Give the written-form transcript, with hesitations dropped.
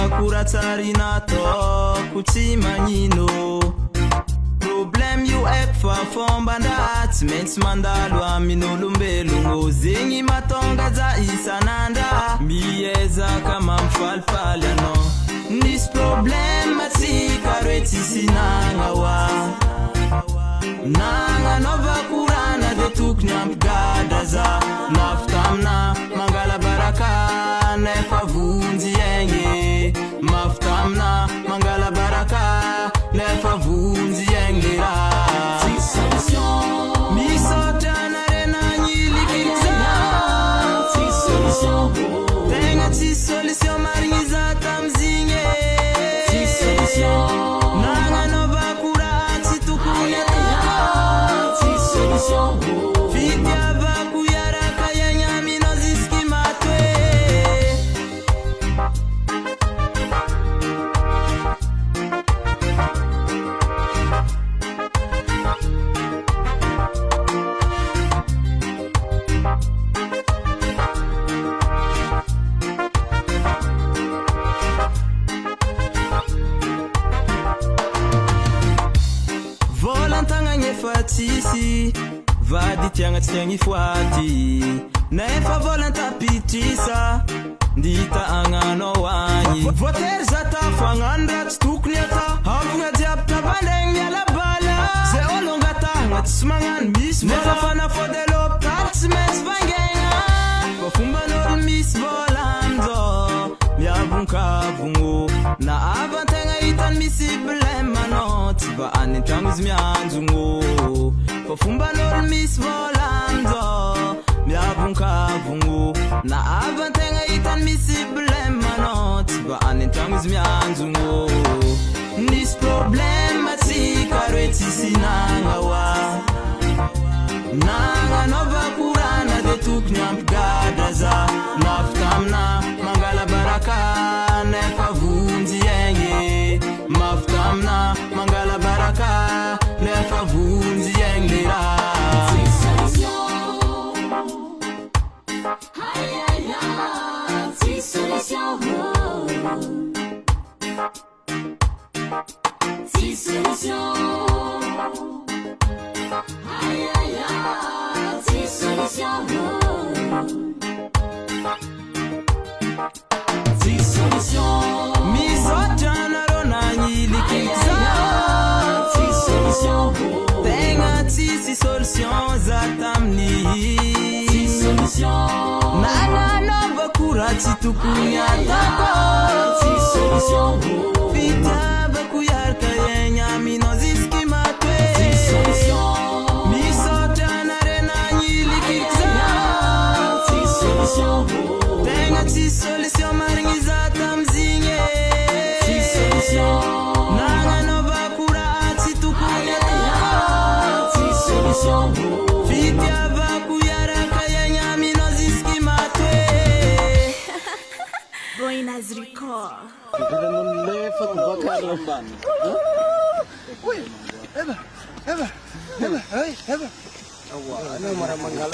kuratsarina ataoko tsy magnino problème io haiko fa fomban-draha tsy maintsy mandalo amin'olombelogno zegny mahatonga za isan'andra miezaka mamifalifaly anao nisy problème atsika roe tsisy nagna oa nagnanova korana de tokony ampigadra za naftamina mangala baraka nefa vonjy egny maftamina mangala baraka nefa vonjy egny raha misaotra narenagnilikiliza tegna tsy solution marigny za tamizigny nagnanova koraha tsy tokony fitiavako iaraka iagny aminao zisky matoe volantagnagny efa tsisy vady tiagna tsy tiagny foaty nefa volantapitrisa ndita agnanao agny voatery za tafagnano raha tsy tokony ata avogna jiaby tavandragny miala bala zay olongatagna tsy magnano misy nefa fanafody lopitaly tsy maintsy vangaigna fa fomban'olo misy vola amizao miavonkavogno na avantegna hitany misy blème anao tsy va any an-tragno izy mianjogno fa fomban'olo misy vola amizao miavonkavogno na avantegna hitany misy blème anao tsy va any an-tragno izy mianjogno nisy problème atsika roe tsisy nagna oa nagnanova korana de tokony ampigadra za naftamina mangala baraka nefa vonjy egny maftamina mangala baraka nefa vonjy egny le raha misaotra nareo nagnilikiliza tegna tsisy solution za taminy nagnanova koraha tsy tokony atako fitiavako iaraka iagny aminao zisky matoe misaotra narenagnilikiliza tegna tsy solution marigny za tamizigny nagnanova koraha tsy tokony atako fitiavako iaraka iagny aminao zisky matoe Boinas Record. Eba, marah manggala